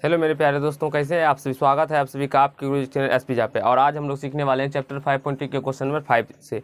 Hello मेरे प्यारे दोस्तों, कैसे हैं आप सभी। स्वागत है आप सभी का आपके गुरु चैनल एसपी जा पे। और आज हम लोग सीखने वाले हैं चैप्टर 5.3 के क्वेश्चन नंबर 5 से।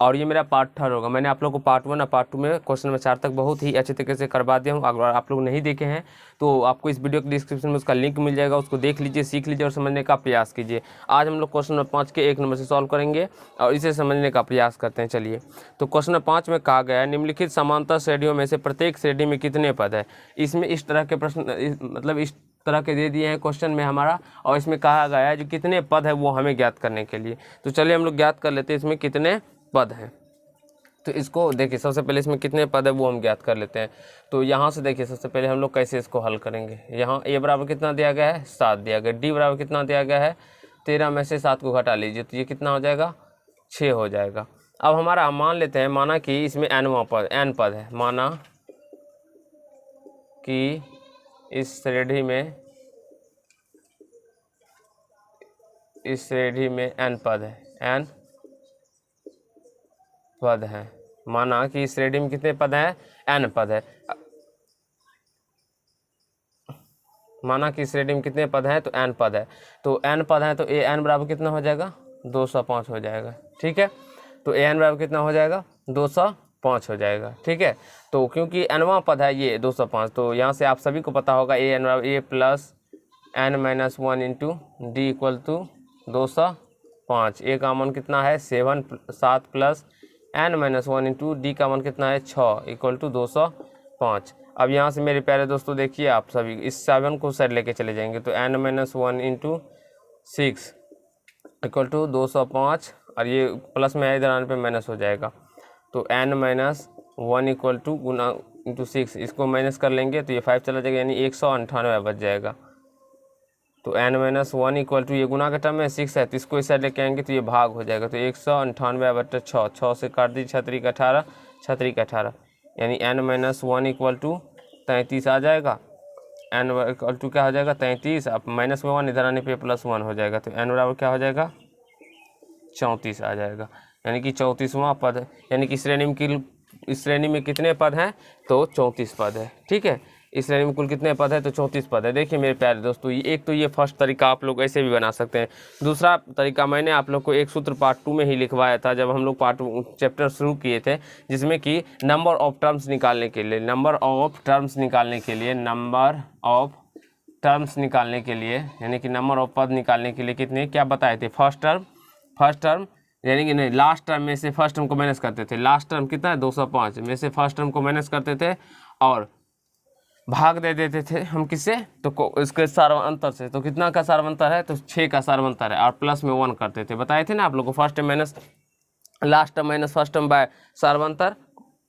और ये मेरा पार्ट 3 होगा। मैंने आप लोग को पार्ट 1 और पार्ट 2 में क्वेश्चन नंबर 4 तक बहुत ही अच्छे तरीके से करवा दिया हूँ। अगर आप लोग नहीं देखे हैं तो आपको इस वीडियो के डिस्क्रिप्शन में उसका लिंक मिल जाएगा, उसको देख लीजिए, सीख लीजिए और समझने का प्रयास कीजिए। आज हम लोग क्वेश्चन नंबर 5 के 1 नंबर से सॉल्व करेंगे और इसे समझने का प्रयास करते हैं। चलिए, तो क्वेश्चन नंबर 5 में कहा गया है निम्नलिखित समांतर श्रेणियों में से प्रत्येक श्रेणी में कितने पद है। इसमें इस तरह के प्रश्न मतलब इस तरह के दे दिए हैं क्वेश्चन में हमारा, और इसमें कहा गया है जो कितने पद है वो हमें ज्ञात करने के लिए। तो चलिए हम लोग ज्ञात कर लेते हैं इसमें कितने पद हैं। तो इसको देखिए, सबसे पहले इसमें कितने पद है वो हम ज्ञात कर लेते हैं। तो यहाँ से देखिए, सबसे पहले हम लोग कैसे इसको हल करेंगे। यहाँ ए बराबर कितना दिया गया है, 7 दिया गया। डी बराबर कितना दिया गया है, 13 में से 7 को घटा लीजिए तो ये कितना हो जाएगा, 6 हो जाएगा। अब हमारा मान लेते हैं, माना कि इसमें n पद है, माना कि इस श्रेणी में n पद है, n पद है। माना कि इस श्रेणी में कितने पद हैं, n पद है। माना कि इस श्रेणी में कितने पद हैं, तो n पद है। तो n पद है तो a n बराबर कितना हो जाएगा, 205 हो जाएगा। ठीक है, तो a n बराबर कितना हो जाएगा, 205 हो जाएगा। ठीक है, तो क्योंकि nवां पद है ये 205, तो यहाँ से आप सभी को पता होगा a n बराबर a plus n minus 1 into d equal to 205। a का मान कितना है 7 plus n minus 1 into d का मान कितना है 6 इक्वल टू 205। अब यहाँ से मेरे प्यारे दोस्तों देखिए, आप सभी इस 7 को साइड लेके चले जाएंगे तो n minus 1 into 6 equal to 205, और ये प्लस में इधर आने पे माइनस हो जाएगा। तो n माइनस 1 इक्वल टू गुना इंटू 6, इसको माइनस कर लेंगे तो ये 5 चला जाएगा, यानी 198 बच जाएगा। तो n माइनस 1 इक्वल टू ये गुना का टर्म में 6 है तो इसको इस साइड लेके आएंगे तो ये भाग हो जाएगा। तो 198/6, 6 से काट दीजिए 6 का 18, 6 का 18, यानी n माइनस 1 इक्वल टू 33 आ जाएगा। n इक्वल टू क्या हो जाएगा, 33। अब माइनस में 1 इधर आने पे प्लस 1 हो जाएगा, तो n बराबर क्या हो जाएगा, 34 आ जाएगा। यानी कि 34वां पद है। यानी कि इस श्रेणी में कितने पद हैं, तो 34 पद है। ठीक है, इस श्रेणी में कुल कितने पद है, तो 34 पद है। देखिए मेरे प्यारे दोस्तों, एक तो ये फर्स्ट तरीका आप लोग ऐसे भी बना सकते हैं। दूसरा तरीका मैंने आप लोग को एक सूत्र पार्ट 2 में ही लिखवाया था जब हम लोग पार्ट चैप्टर शुरू किए थे, जिसमें कि नंबर ऑफ टर्म्स निकालने के लिए यानी कि नंबर ऑफ पद निकालने के लिए कितने क्या बताए थे, फर्स्ट टर्म यानी कि नहीं, लास्ट टर्म में से फर्स्ट टर्म को माइनस करते थे। लास्ट टर्म कितना है, 205 में से फर्स्ट टर्म को माइनस करते थे और भाग दे देते थे हम किससे, तो इसके सार्वंतर से। तो कितना का सार्वंतर है, तो 6 का सार्वंतर है, और प्लस में 1 करते थे। बताए थे ना आप लोग को, first term minus last term minus first term by सार्वंतर,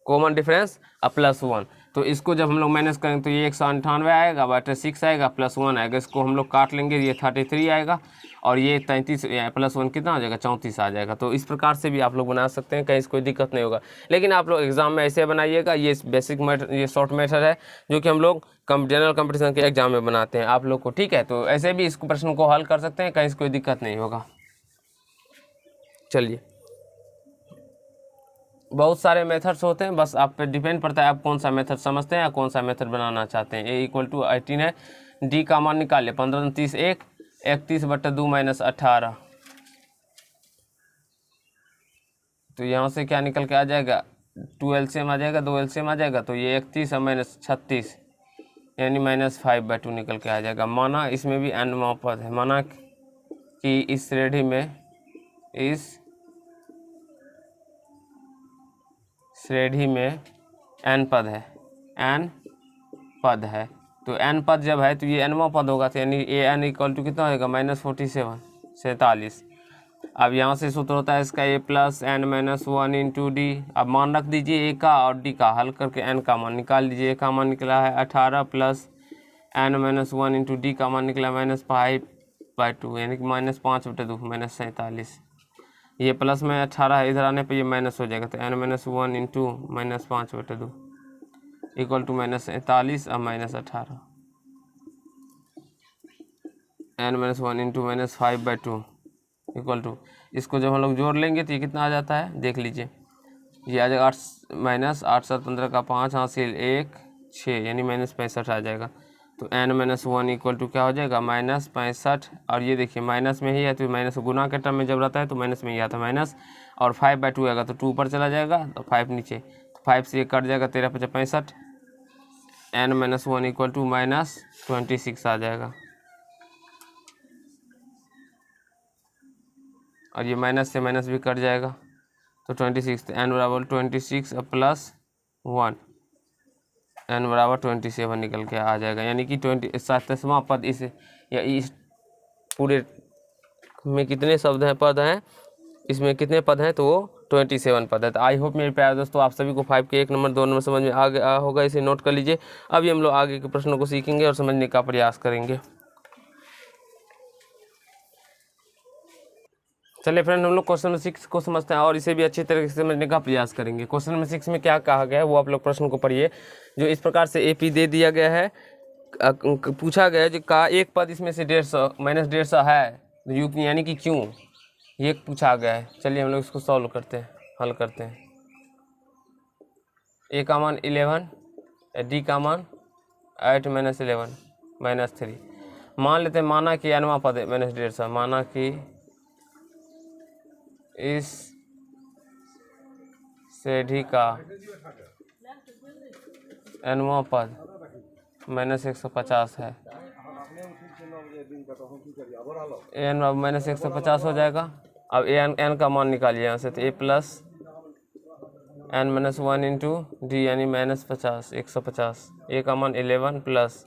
कॉमन डिफरेंस और प्लस 1। तो इसको जब हम लोग माइनस करेंगे तो ये 198 आएगा, बटे 6 आएगा, प्लस 1 आएगा। इसको हम लोग काट लेंगे, ये 33 आएगा, और ये 33 प्लस 1 कितना हो जाएगा, 34 आ जाएगा। तो इस प्रकार से भी आप लोग बना सकते हैं, कहीं से कोई दिक्कत नहीं होगा। लेकिन आप लोग एग्जाम में ऐसे बनाइएगा, ये बेसिक मेथड, ये शॉर्ट मेथड है जो कि हम लोग जनरल कंपटीशन के एग्जाम में बनाते हैं आप लोग को। ठीक है, तो ऐसे भी इस प्रश्न को हल कर सकते हैं, कहीं से कोई दिक्कत नहीं होगा। चलिए, बहुत सारे मेथड्स होते हैं, बस आप पे डिपेंड पड़ता है आप कौन सा मेथड समझते हैं या कौन सा मेथड बनाना चाहते हैं। a इक्वल टू 18 है, डी का मान निकालिए, 15 30 1, 31/2 माइनस 18। तो यहाँ से क्या निकल के आ जाएगा, 2 LCM आ जाएगा, 2 LCM आ जाएगा, तो ये 31 और माइनस 36 यानी -5/2 निकल के आ जाएगा। माना इसमें भी n पद है, माना कि इस श्रेणी में n पद है, तो n पद जब है तो ये nवां पद होगा, तो यानी an इक्वल टू कितना होगा, -47। अब यहाँ से सूत्र होता है इसका a plus n minus 1 into D. अब मान रख दीजिए a का और d का, हल करके n का मान निकाल लीजिए। a का मान निकला है 18 plus n minus 1 into d का मान निकला -5/2, यानी कि -5/2 -47। ये प्लस में 18 है, इधर आने पे ये माइनस हो जाएगा, तो n minus 1 into -5/2 equal to -47 और -18। n minus 1 into -5/2 equal to, इसको जब हम लोग जोड़ लेंगे तो ये कितना आ जाता है, देख लीजिए। ये आ जाएगा -8 7 15 का 5 हासिल 1 6, यानी -65 आ जाएगा। तो n-1 इक्वल टू क्या हो जाएगा -65। और ये देखिए माइनस में ही है तो माइनस गुना के टर्म में जब रहता है तो माइनस में ही आता है माइनस, और 5/2 आएगा तो 2 ऊपर चला जाएगा तो 5 नीचे, तो 5 से ये कट जाएगा, 13×5 = 65। n-1 इक्वल टू -26 आ जाएगा। और ये माइनस से माइनस भी कट जाएगा तो 26, तो n बराबर 26 + 1, n बराबर 27 निकल के आ जाएगा। यानी कि 27वां पद इस पूरे में कितने शब्द हैं, पद हैं, इसमें कितने पद हैं, तो वो 27 पद है। तो आई होप मेरे प्यारे दोस्तों आप सभी को 5 के 1 नंबर 2 नंबर समझ में आ गया होगा, इसे नोट कर लीजिए। अभी हम लोग आगे के प्रश्नों को सीखेंगे और समझने का प्रयास करेंगे। चलिए फ्रेंड, हम लोग क्वेश्चन नंबर 6 को समझते हैं और इसे भी अच्छी तरीके से समझने का प्रयास करेंगे। क्वेश्चन नंबर 6 में क्या कहा गया है वो आप लोग प्रश्न को पढ़िए। जो इस प्रकार से AP दे दिया गया है, पूछा गया है जो का एक पद इसमें से 150 -150 है, यानी कि क्यों, ये पूछा गया है। चलिए हम लोग इसको सॉल्व करते हैं, हल करते हैं। A का मान 11, D का मान 8 - 11 - 3। मान लेते हैं, माना कि n वां पद है -150, माना कि इस श्रेणी का n वां पद -150 है। n -150 हो जाएगा। अब n का मान निकालिए यहाँ से, तो a + n-1 इंटू डी यानी -50 150। a का मान 11 +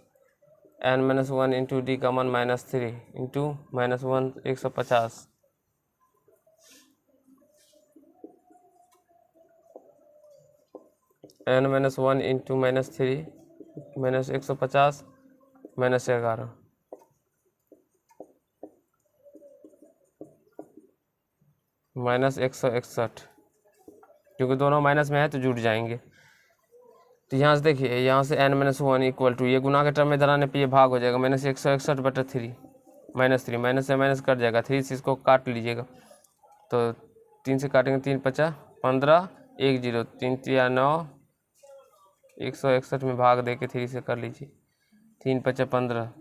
n-1 इंटू डी का मान -3 इंटू -1 150। n-1 इंटू -3 -150 -11 -161, क्योंकि दोनों माइनस में है तो जुड़ जाएंगे। तो यहाँ से देखिए, यहाँ से n-1 इक्वल टू, ये गुना के टर्म में इधर आने पे ये भाग हो जाएगा, -161/3 -3 माइनस से माइनस कट जाएगा, 3 से इसको काट लीजिएगा। तो 3 से काटेंगे, 3 × 5 = 15, 1 0, 3 × 3 = 9, 161 में भाग दे के 3 से कर लीजिए, 3 × 5 = 15,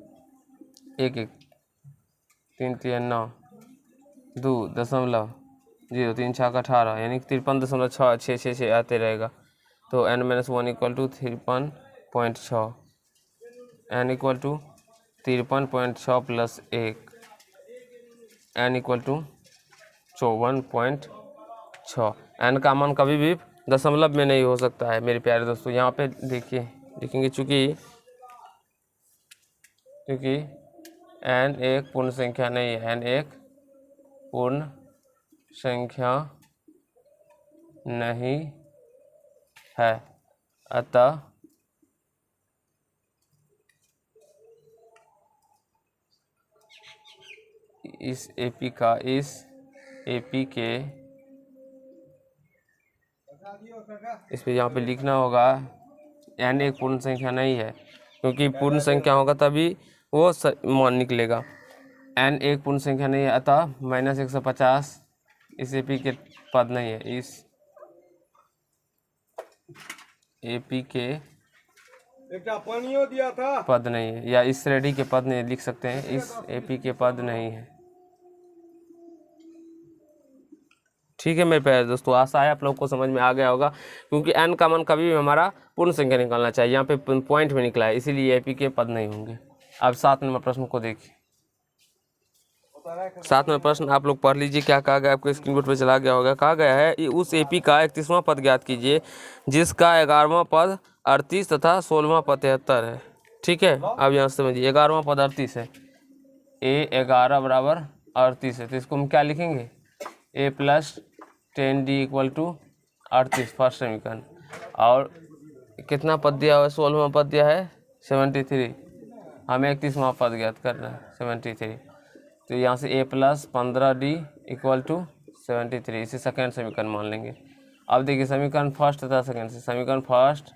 1 1, 3 × 3 = 9, 2.0, 3 × 6 = 18, यानी 53.666 आते रहेगा। तो n-1 equal to 53.6, n equal to 53.6 + 1, n equal to 54.6। n का मान कभी भी दशमलव में नहीं हो सकता है मेरे प्यारे दोस्तों। यहाँ पे देखिए, देखेंगे चूँकि n एक पूर्ण संख्या नहीं है, n एक पूर्ण संख्या नहीं है, अतः इस AP के इस पे यहाँ पे लिखना होगा n एक पूर्ण संख्या नहीं है, क्योंकि पूर्ण संख्या होगा तभी वो मान निकलेगा। n एक पूर्ण संख्या नहीं है, अतः -150 इस AP के पद नहीं है, इस AP के दिया था पद नहीं है, या इस श्रेणी के पद नहीं लिख सकते हैं, इस AP के पद नहीं है। ठीक है मेरे प्यारे दोस्तों, आशा है आप लोग को समझ में आ गया होगा, क्योंकि n का मान कभी भी हमारा पूर्ण संख्या निकालना चाहिए, यहाँ पे पॉइंट में निकला है, इसीलिए AP के पद नहीं होंगे। अब 7 नंबर प्रश्न को देखिए। 7 नंबर प्रश्न आप लोग पढ़ लीजिए, क्या कहा गया, आपको स्क्रीन बोर्ड पर चला गया होगा। कहा गया है उस AP का 31वां पद ज्ञात कीजिए जिसका 11वां पद 38 तथा 16वां पद 73 है। ठीक है, अब यहाँ समझिए, 11वां पद 38 है, a11 बराबर 38 है, तो इसको हम क्या लिखेंगे, a + 10d equal to 38, first समीकरण। और कितना पद दिया हुआ है, 16वां पद दिया है 73, हमें 31वां पद ज्ञात करना है 73। तो यहाँ से a + 15d इक्वल टू 73, इसे सेकेंड समीकरण मान लेंगे। अब देखिए समीकरण फर्स्ट तथा सेकेंड से, समीकरण फर्स्ट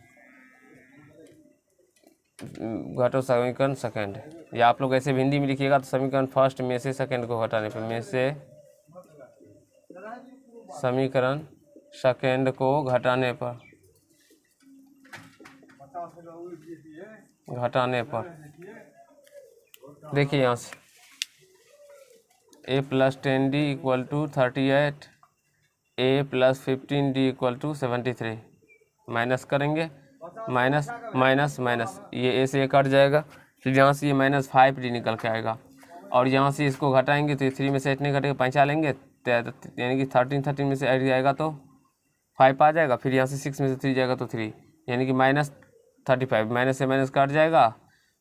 घटो समीकरण सेकेंड, या आप लोग ऐसे हिंदी में लिखिएगा तो समीकरण फर्स्ट में से सेकेंड को घटाने पर, में से समीकरण सेकेंड को घटाने पर घटाने पर देखिए यहाँ से a plus 10d equal to 38, a plus 15d equal to 73। Minus करेंगे, माइनस माइनस माइनस, ये a से कट जाएगा, फिर यहाँ से ये -5d निकल के आएगा, और यहाँ से इसको घटाएंगे तो ये 3 में से 8 नहीं घटेगा, 5 लेंगे यानी कि 13 में से 8 जाएगा तो 5 आ जाएगा, फिर यहाँ से 6 में से 3 जाएगा तो 3, यानी कि -35, माइनस से माइनस कट जाएगा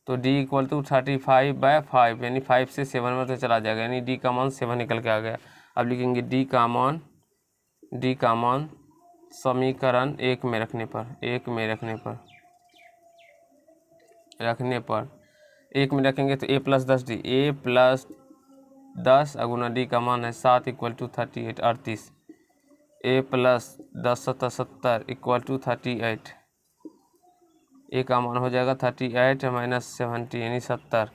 तो d इक्वल टू 35/5, यानी 5 से 7 में तो चला जाएगा, यानी d का मान 7 निकल के आ गया। अब लिखेंगे d का मान समीकरण 1 में रखने पर 1 में रखेंगे तो a plus 10d, a plus 10 गुना d का मान है 7 equal to 38, 38, a plus 10 70 equal to 38, a का मान हो जाएगा 38 माइनस 70 यानी 70,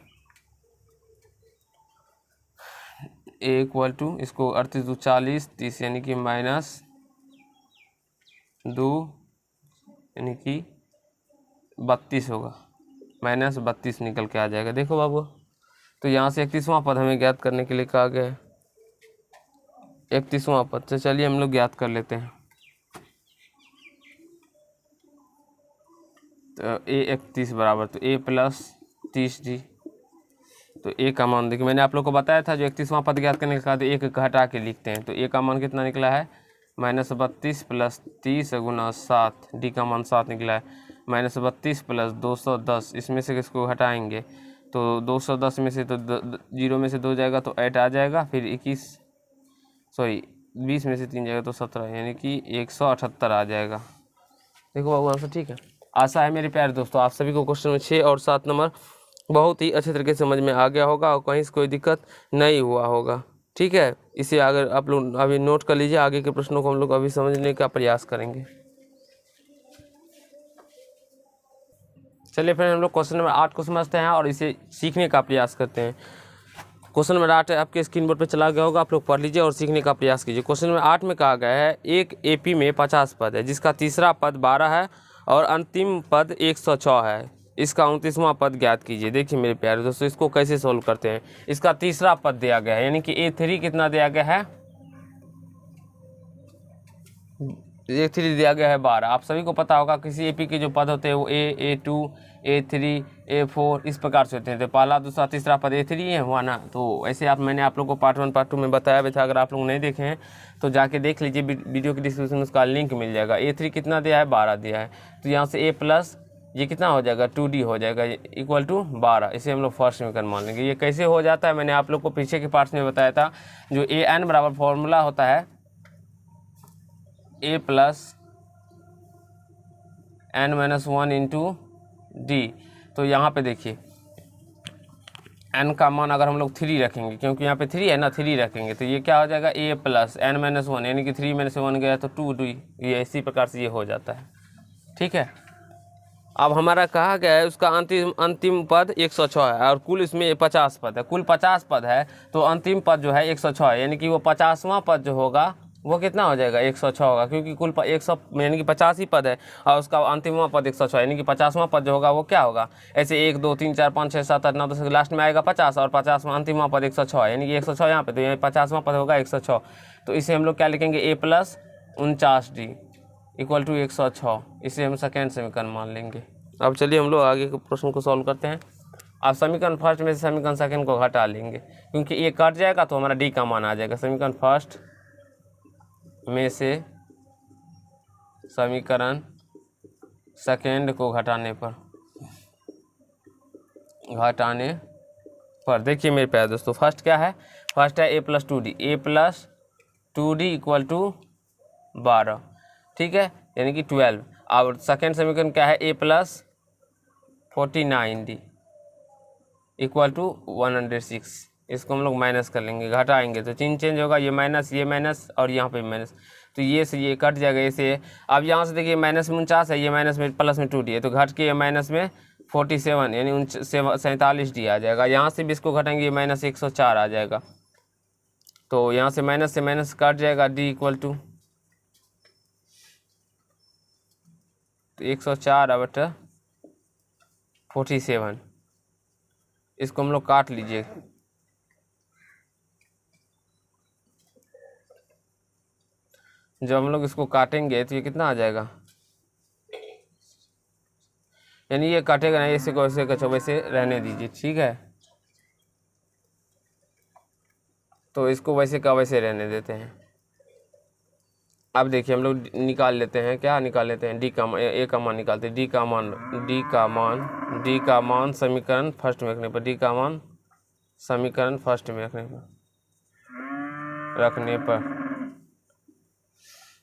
a इक्वल टू इसको 38 2 40 30 यानी कि -2 यानी कि 32 होगा, -32 निकल के आ जाएगा। देखो बाबू, तो यहाँ से 31वां पद हमें ज्ञात करने के लिए कहा गया है, 31वां पद। तो चलिए हम लोग ज्ञात कर लेते हैं। तो a 31 बराबर, तो a प्लस 30d, तो a का मान देखिए मैंने आप लोग को बताया था, जो 31वां पद ज्ञात करने के बाद एक घटा के लिखते हैं, तो a का मान कितना निकला है -32 प्लस 30 गुना 7, d का मान 7 निकला है, -32 प्लस 210, इसमें से किसको घटाएंगे तो 210 में से तो 0 में से 2 जाएगा तो 8 आ जाएगा, फिर 20 में से 3 जाएगा तो 17, यानी कि 178 आ जाएगा। देखो बाबू आंसर ठीक है। आशा है मेरे प्यारे दोस्तों आप सभी को क्वेश्चन में 6 और 7 नंबर बहुत ही अच्छे तरीके से समझ में आ गया होगा और कहीं से कोई दिक्कत नहीं हुआ होगा। ठीक है, इसे अगर आप लोग अभी नोट कर लीजिए, आगे के प्रश्नों को हम लोग अभी समझने का प्रयास करेंगे। चलिए फिर हम लोग क्वेश्चन नंबर 8 को समझते हैं और इसे सीखने का प्रयास करते हैं। क्वेश्चन नंबर 8 आपके स्क्रीन बोर्ड पर चला गया होगा, आप लोग पढ़ लीजिए और सीखने का प्रयास कीजिए। क्वेश्चन नंबर 8 में कहा गया है एक एपी में 50 पद है, जिसका तीसरा पद 12 है और अंतिम पद 106 है, इसका 29वां पद ज्ञात कीजिए। देखिए मेरे प्यारे दोस्तों, इसको कैसे सोल्व करते हैं। इसका तीसरा पद दिया गया है, यानी कि A3 कितना दिया गया है, A3 दिया गया है 12। आप सभी को पता होगा किसी एपी के जो पद होते हैं वो A2, A3, A4 इस प्रकार से होते हैं। तो पहला दूसरा तीसरा पद A3 है हुआ ना। तो ऐसे मैंने आप लोग को पार्ट 1 पार्ट 2 में बताया भी था, अगर आप लोग नहीं देखे हैं तो जाके देख लीजिए, वीडियो की डिस्क्रिप्शन में उसका लिंक मिल जाएगा। A3 कितना दिया है 12 दिया है, तो यहाँ से A प्लस ये कितना हो जाएगा 2D हो जाएगा इक्वल टू 12, इसे हम लोग फर्स्ट समीकरण मान लेंगे। ये कैसे हो जाता है मैंने आप लोग को पीछे के पार्ट्स में बताया था। जो AN बराबर फॉर्मूला होता है A plus n-1 into D. तो यहाँ पे देखिए n का मान अगर हम लोग 3 रखेंगे, क्योंकि यहाँ पे 3 है ना, 3 रखेंगे तो ये क्या हो जाएगा A प्लस n-1, यानी कि 3 में से 1 गया तो 2D, ये इसी प्रकार से ये हो जाता है। ठीक है, अब हमारा कहा गया है उसका अंतिम पद 106 है और कुल इसमें 50 पद है, कुल 50 पद है, तो अंतिम पद जो है 106 है, यानी कि वो 50वां पद जो होगा वो कितना हो जाएगा 106 होगा, क्योंकि कुल 100 यानी कि 50 ही पद है और उसका अंतिमवां पद 106 यानी कि 50वां पद जो होगा वो क्या होगा, ऐसे 1 2 3 4 5 6 7 8 9 10 लास्ट में आएगा 50 और 50वां अंतिमवां पद 106 है, यानी कि 106 यहाँ पे, तो यहाँ 50वां पद होगा 106। तो इसे हम लोग क्या लिखेंगे A plus 49D equal to 106, इसे हम सेकेंड समीकरण मान लेंगे। अब चलिए हम लोग आगे के प्रश्न को सॉल्व करते हैं। अब समीकरण फर्स्ट में से समीकरण सेकंड को घटा लेंगे, क्योंकि ये कट जाएगा तो हमारा D का मान आ जाएगा। समीकरण फर्स्ट में से समीकरण सेकेंड को घटाने पर देखिए मेरे प्यारे दोस्तों, फर्स्ट क्या है, फर्स्ट है A plus 2D equal to 12, ठीक है, यानी कि 12। और सेकेंड समीकरण क्या है A plus 49D equal to 106, इसको हम लोग माइनस कर लेंगे, घटाएंगे तो चिन्ह चेंज होगा, ये माइनस और यहाँ पे माइनस, तो ये से ये कट जाएगा इसे। अब यहाँ से देखिए माइनस में 49 है, ये माइनस में प्लस में 2D है, तो घट के माइनस में 47 यानी 47D आ जाएगा। यहाँ से भी इसको घटाएंगे, ये माइनस 104 आ जाएगा, तो यहाँ से माइनस कट जाएगा, D इक्वल टू 104 बटा 47। इसको हम लोग काट लीजिए। जब हम लोग इसको काटेंगे तो ये कितना आ जाएगा, यानी ये काटेगा नहीं, ऐसे को वैसे का वैसे रहने दीजिए, ठीक है। तो इसको वैसे का वैसे रहने देते हैं। अब देखिए हम लोग निकाल लेते हैं, क्या निकाल लेते हैं, डी का मान, ए का मान निकालते हैं। डी का मान समीकरण फर्स्ट में रखने पर, डी का मान समीकरण फर्स्ट में रखने पर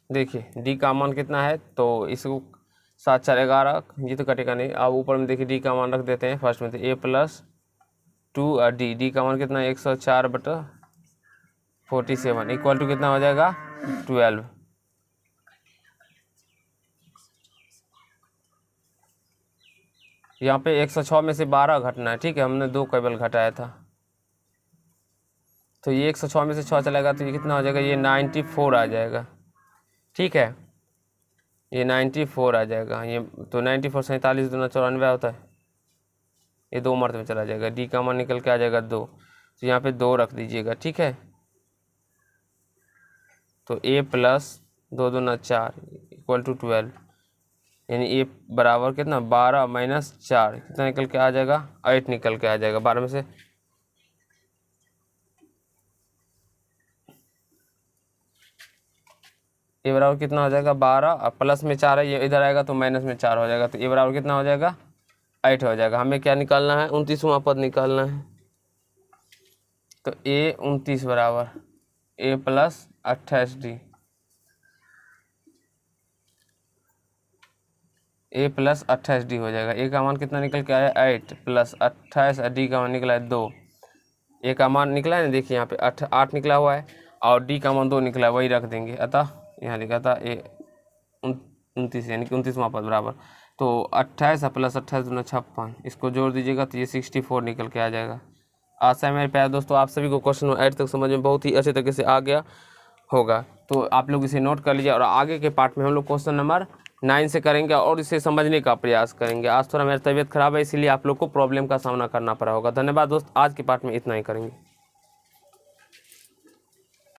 देखिए डी का मान कितना है, तो इसको 7 4 11, ये तो कटेगा नहीं। अब ऊपर में देखिए डी का मान रख देते हैं फर्स्ट में, तो a + 2 और डी का मान कितना है 104/47 इक्वल टू कितना हो जाएगा 12। यहाँ पे 106 में से 12 घटना है, ठीक है, हमने 2 केवल घटाया था। तो ये 106 में से 6 चलेगा तो ये कितना हो जाएगा, ये 94 आ जाएगा, ठीक है, ये 94 आ जाएगा। ये तो 94 47 दूना 94 होता है, ये 2 मर्त में चला जाएगा। डी का मान निकल के आ जाएगा 2, तो यहाँ पे 2 रख दीजिएगा, ठीक है। तो a + 2 दूना 4 इक्वल टू 12, यानी a बराबर कितना 12 - 4 कितना निकल के आ जाएगा 8 निकल के आ जाएगा। 12 में से a बराबर कितना हो जाएगा 12, और प्लस में 4 है, ये इधर आएगा तो माइनस में 4 हो जाएगा, तो a बराबर कितना हो जाएगा 8 हो जाएगा। हमें क्या निकालना है 29वां पद निकालना है। तो a 29 बराबर a + 28d, a + 28d हो जाएगा। a का मान कितना निकल के आया 8 + 28 और d का मान निकला है 2। a का मान निकला है ना, देखिए यहाँ पे 8 निकला हुआ है और d का मान 2 निकला है, वही रख देंगे। अतः यहाँ लिखा था a 29 यानी कि 29वां पद बराबर, तो 28 + 28 दूना 56, इसको जोड़ दीजिएगा तो ये 64 निकल के आ जाएगा। आशा है मेरे प्यारे दोस्तों आप सभी को क्वेश्चन 8 तक समझ में बहुत ही अच्छे तरीके से आ गया होगा। तो आप लोग इसे नोट कर लीजिए और आगे के पार्ट में हम लोग क्वेश्चन नंबर 9 से करेंगे और इसे समझने का प्रयास करेंगे। आज थोड़ा मेरी तबीयत खराब है, इसीलिए आप लोग को प्रॉब्लम का सामना करना पड़ा होगा। धन्यवाद दोस्त, आज के पार्ट में इतना ही करेंगे।